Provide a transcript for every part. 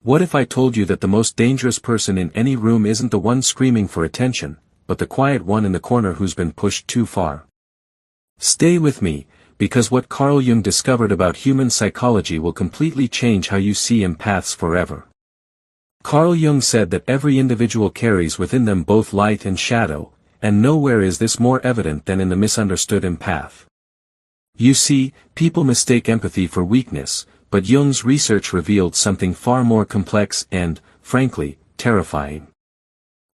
What if I told you that the most dangerous person in any room isn't the one screaming for attention, but the quiet one in the corner who's been pushed too far? Stay with me, because what Carl Jung discovered about human psychology will completely change how you see empaths forever. Carl Jung said that every individual carries within them both light and shadow, and nowhere is this more evident than in the misunderstood empath. You see, people mistake empathy for weakness, but Jung's research revealed something far more complex and, frankly, terrifying.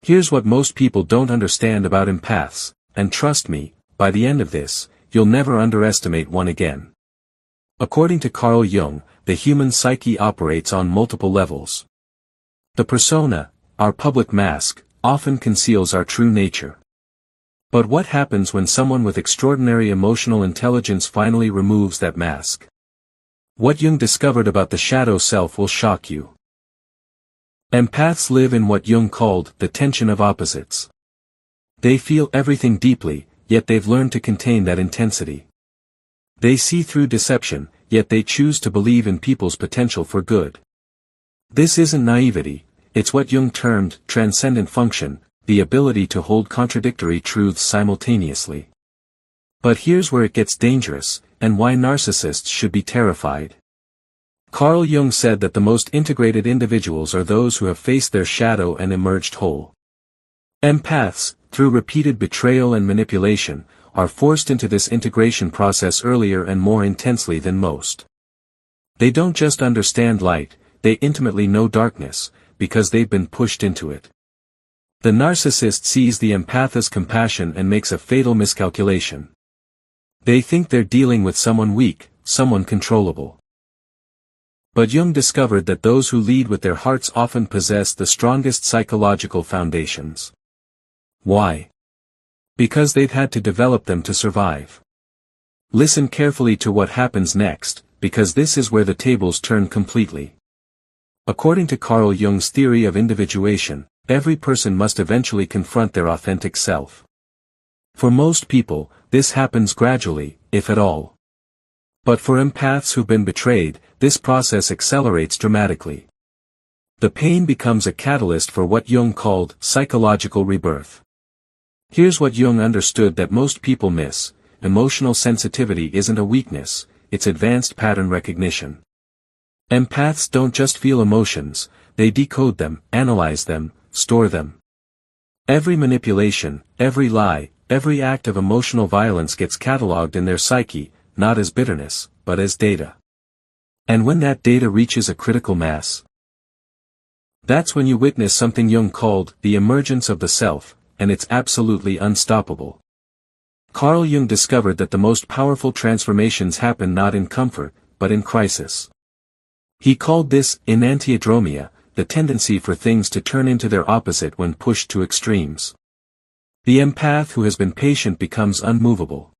Here's what most people don't understand about empaths, and trust me, by the end of this, you'll never underestimate one again. According to Carl Jung, the human psyche operates on multiple levels. The persona, our public mask, often conceals our true nature. But what happens when someone with extraordinary emotional intelligence finally removes that mask? What Jung discovered about the shadow self will shock you. Empaths live in what Jung called the tension of opposites. They feel everything deeply, yet they've learned to contain that intensity. They see through deception, yet they choose to believe in people's potential for good. This isn't naivety, it's what Jung termed transcendent function, the ability to hold contradictory truths simultaneously. But here's where it gets dangerous, and why narcissists should be terrified. Carl Jung said that the most integrated individuals are those who have faced their shadow and emerged whole. Empaths, through repeated betrayal and manipulation, are forced into this integration process earlier and more intensely than most. They don't just understand light, they intimately know darkness, because they've been pushed into it. The narcissist sees the empath as compassion and makes a fatal miscalculation. They think they're dealing with someone weak, someone controllable. But Jung discovered that those who lead with their hearts often possess the strongest psychological foundations. Why? Because they've had to develop them to survive. Listen carefully to what happens next, because this is where the tables turn completely. According to Carl Jung's theory of individuation, every person must eventually confront their authentic self. For most people, this happens gradually, if at all. But for empaths who've been betrayed, this process accelerates dramatically. The pain becomes a catalyst for what Jung called psychological rebirth. Here's what Jung understood that most people miss: emotional sensitivity isn't a weakness, it's advanced pattern recognition. Empaths don't just feel emotions, they decode them, analyze them, store them. Every manipulation, every lie, every act of emotional violence gets catalogued in their psyche, not as bitterness, but as data. And when that data reaches a critical mass, that's when you witness something Jung called the emergence of the self, and it's absolutely unstoppable. Carl Jung discovered that the most powerful transformations happen not in comfort, but in crisis. He called this enantiodromia, the tendency for things to turn into their opposite when pushed to extremes. The empath who has been patient becomes unmovable.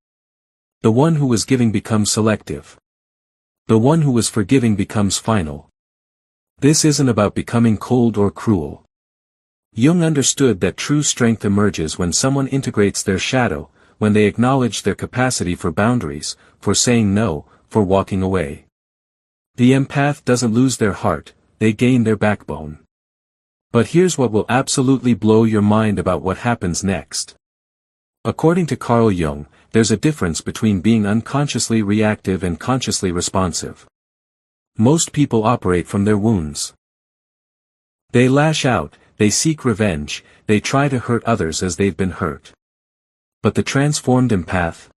The one who was giving becomes selective. The one who was forgiving becomes final. This isn't about becoming cold or cruel. Jung understood that true strength emerges when someone integrates their shadow, when they acknowledge their capacity for boundaries, for saying no, for walking away. The empath doesn't lose their heart, they gain their backbone. But here's what will absolutely blow your mind about what happens next. According to Carl Jung, there's a difference between being unconsciously reactive and consciously responsive. Most people operate from their wounds. They lash out, they seek revenge, they try to hurt others as they've been hurt. But the transformed empath?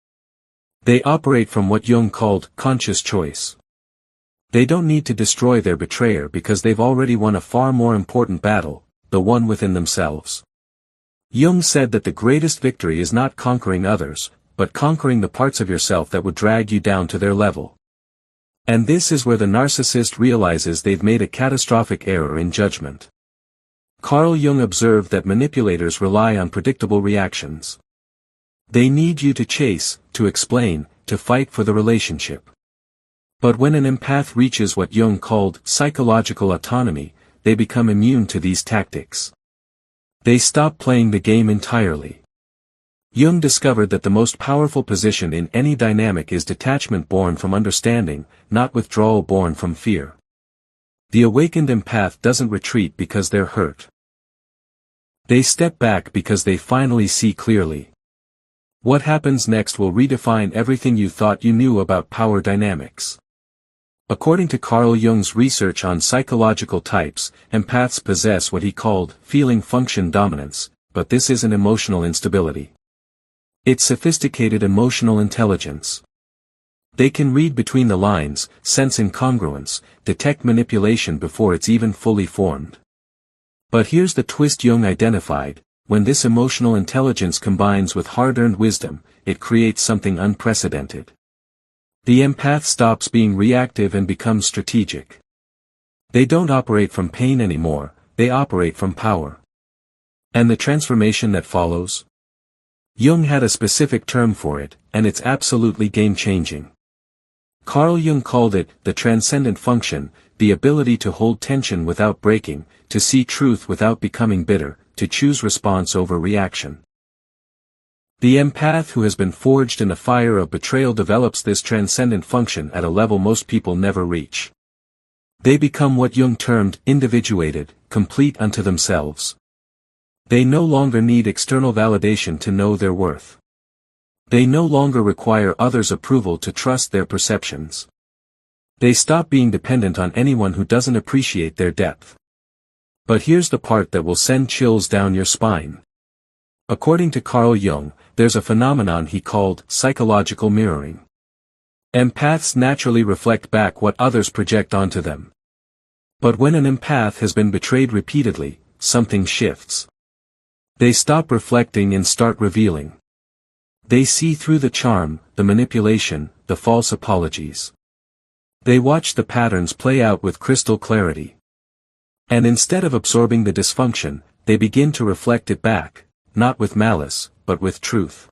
They operate from what Jung called conscious choice. They don't need to destroy their betrayer because they've already won a far more important battle, the one within themselves. Jung said that the greatest victory is not conquering others, but conquering the parts of yourself that would drag you down to their level. And this is where the narcissist realizes they've made a catastrophic error in judgment. Carl Jung observed that manipulators rely on predictable reactions. They need you to chase, to explain, to fight for the relationship. But when an empath reaches what Jung called psychological autonomy, they become immune to these tactics. They stop playing the game entirely. Jung discovered that the most powerful position in any dynamic is detachment born from understanding, not withdrawal born from fear. The awakened empath doesn't retreat because they're hurt. They step back because they finally see clearly. What happens next will redefine everything you thought you knew about power dynamics. According to Carl Jung's research on psychological types, empaths possess what he called feeling function dominance, but this isn't emotional instability. It's sophisticated emotional intelligence. They can read between the lines, sense incongruence, detect manipulation before it's even fully formed. But here's the twist Jung identified: when this emotional intelligence combines with hard-earned wisdom, it creates something unprecedented. The empath stops being reactive and becomes strategic. They don't operate from pain anymore, they operate from power. And the transformation that follows? Jung had a specific term for it, and it's absolutely game-changing. Carl Jung called it the transcendent function, the ability to hold tension without breaking, to see truth without becoming bitter, to choose response over reaction. The empath who has been forged in the fire of betrayal develops this transcendent function at a level most people never reach. They become what Jung termed individuated, complete unto themselves. They no longer need external validation to know their worth. They no longer require others' approval to trust their perceptions. They stop being dependent on anyone who doesn't appreciate their depth. But here's the part that will send chills down your spine. According to Carl Jung, there's a phenomenon he called psychological mirroring. Empaths naturally reflect back what others project onto them. But when an empath has been betrayed repeatedly, something shifts. They stop reflecting and start revealing. They see through the charm, the manipulation, the false apologies. They watch the patterns play out with crystal clarity. And instead of absorbing the dysfunction, they begin to reflect it back, not with malice, but with truth.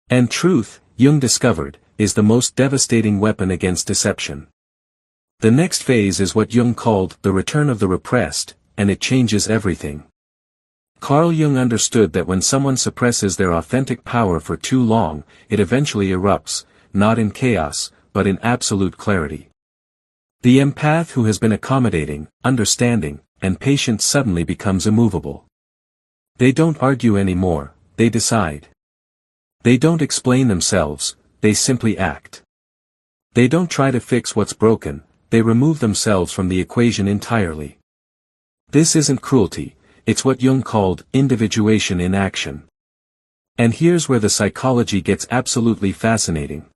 And truth, Jung discovered, is the most devastating weapon against deception. The next phase is what Jung called the return of the repressed, and it changes everything. Carl Jung understood that when someone suppresses their authentic power for too long, it eventually erupts, not in chaos, but in absolute clarity. The empath who has been accommodating, understanding, and patient suddenly becomes immovable. They don't argue anymore, they decide. They don't explain themselves, they simply act. They don't try to fix what's broken, they remove themselves from the equation entirely. This isn't cruelty. It's what Jung called individuation in action. And here's where the psychology gets absolutely fascinating.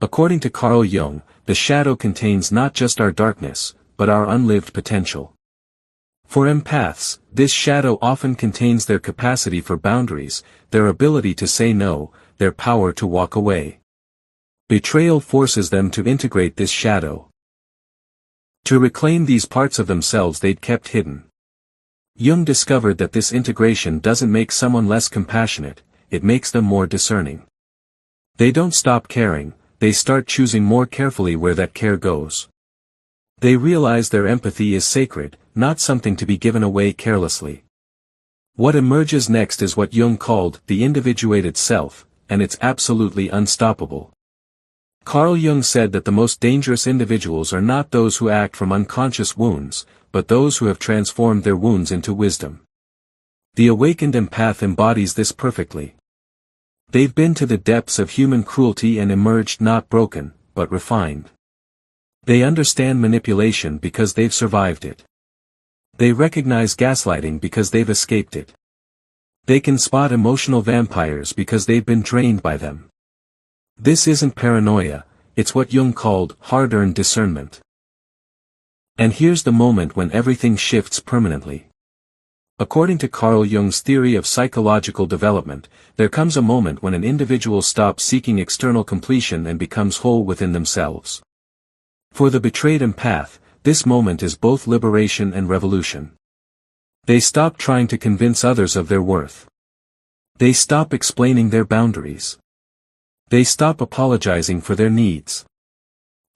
According to Carl Jung, the shadow contains not just our darkness, but our unlived potential. For empaths, this shadow often contains their capacity for boundaries, their ability to say no, their power to walk away. Betrayal forces them to integrate this shadow. To reclaim these parts of themselves they'd kept hidden. Jung discovered that this integration doesn't make someone less compassionate, it makes them more discerning. They don't stop caring, they start choosing more carefully where that care goes. They realize their empathy is sacred, not something to be given away carelessly. What emerges next is what Jung called the individuated self, and it's absolutely unstoppable. Carl Jung said that the most dangerous individuals are not those who act from unconscious wounds, but those who have transformed their wounds into wisdom. The awakened empath embodies this perfectly. They've been to the depths of human cruelty and emerged not broken, but refined. They understand manipulation because they've survived it. They recognize gaslighting because they've escaped it. They can spot emotional vampires because they've been drained by them. This isn't paranoia, it's what Jung called hard-earned discernment. And here's the moment when everything shifts permanently. According to Carl Jung's theory of psychological development, there comes a moment when an individual stops seeking external completion and becomes whole within themselves. For the betrayed empath, this moment is both liberation and revolution. They stop trying to convince others of their worth. They stop explaining their boundaries. They stop apologizing for their needs.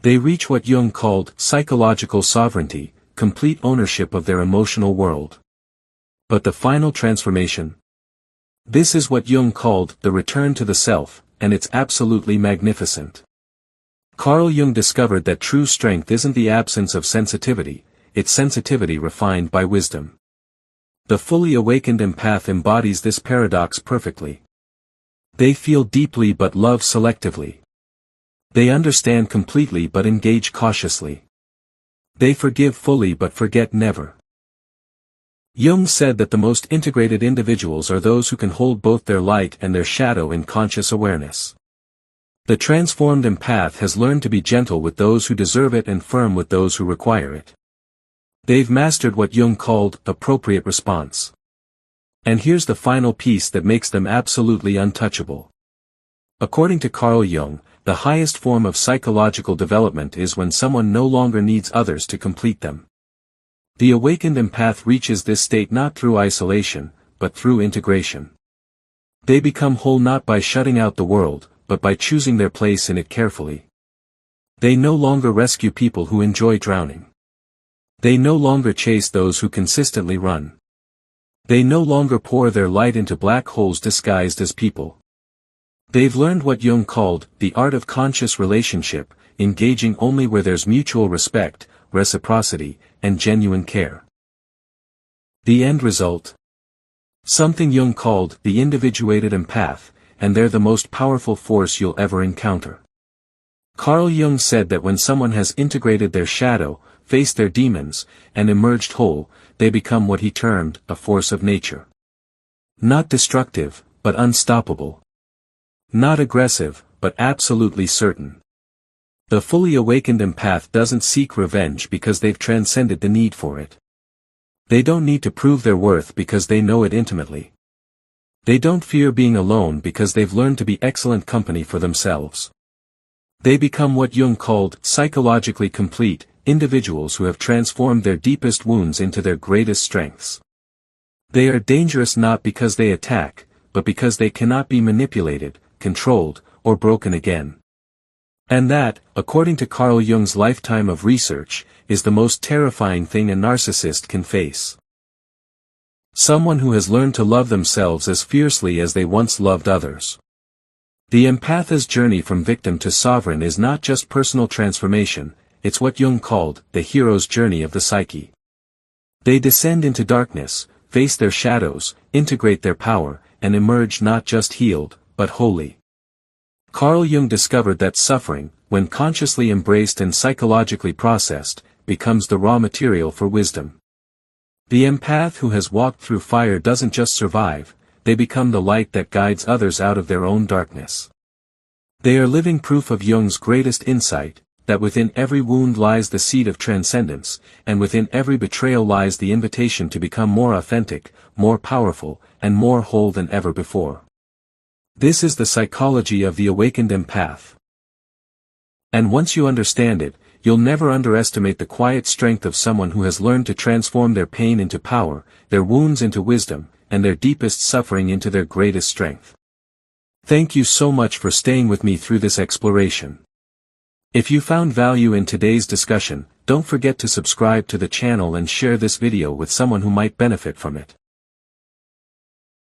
They reach what Jung called psychological sovereignty, complete ownership of their emotional world. But the final transformation? This is what Jung called the return to the self, and it's absolutely magnificent. Carl Jung discovered that true strength isn't the absence of sensitivity, it's sensitivity refined by wisdom. The fully awakened empath embodies this paradox perfectly. They feel deeply but love selectively. They understand completely but engage cautiously. They forgive fully but forget never. Jung said that the most integrated individuals are those who can hold both their light and their shadow in conscious awareness. The transformed empath has learned to be gentle with those who deserve it and firm with those who require it. They've mastered what Jung called appropriate response. And here's the final piece that makes them absolutely untouchable. According to Carl Jung, the highest form of psychological development is when someone no longer needs others to complete them. The awakened empath reaches this state not through isolation, but through integration. They become whole not by shutting out the world, but by choosing their place in it carefully. They no longer rescue people who enjoy drowning. They no longer chase those who consistently run. They no longer pour their light into black holes disguised as people. They've learned what Jung called the art of conscious relationship, engaging only where there's mutual respect, reciprocity, and genuine care. The end result? Something Jung called the individuated empath, and they're the most powerful force you'll ever encounter. Carl Jung said that when someone has integrated their shadow, faced their demons, and emerged whole, they become what he termed a force of nature. Not destructive, but unstoppable. Not aggressive, but absolutely certain. The fully awakened empath doesn't seek revenge because they've transcended the need for it. They don't need to prove their worth because they know it intimately. They don't fear being alone because they've learned to be excellent company for themselves. They become what Jung called psychologically complete, individuals who have transformed their deepest wounds into their greatest strengths. They are dangerous not because they attack, but because they cannot be manipulated, controlled, or broken again. And that, according to Carl Jung's lifetime of research, is the most terrifying thing a narcissist can face. Someone who has learned to love themselves as fiercely as they once loved others. The empath's journey from victim to sovereign is not just personal transformation, it's what Jung called the hero's journey of the psyche. They descend into darkness, face their shadows, integrate their power, and emerge not just healed, but wholly. Carl Jung discovered that suffering, when consciously embraced and psychologically processed, becomes the raw material for wisdom. The empath who has walked through fire doesn't just survive, they become the light that guides others out of their own darkness. They are living proof of Jung's greatest insight, that within every wound lies the seed of transcendence, and within every betrayal lies the invitation to become more authentic, more powerful, and more whole than ever before. This is the psychology of the awakened empath. And once you understand it, you'll never underestimate the quiet strength of someone who has learned to transform their pain into power, their wounds into wisdom, and their deepest suffering into their greatest strength. Thank you so much for staying with me through this exploration. If you found value in today's discussion, don't forget to subscribe to the channel and share this video with someone who might benefit from it.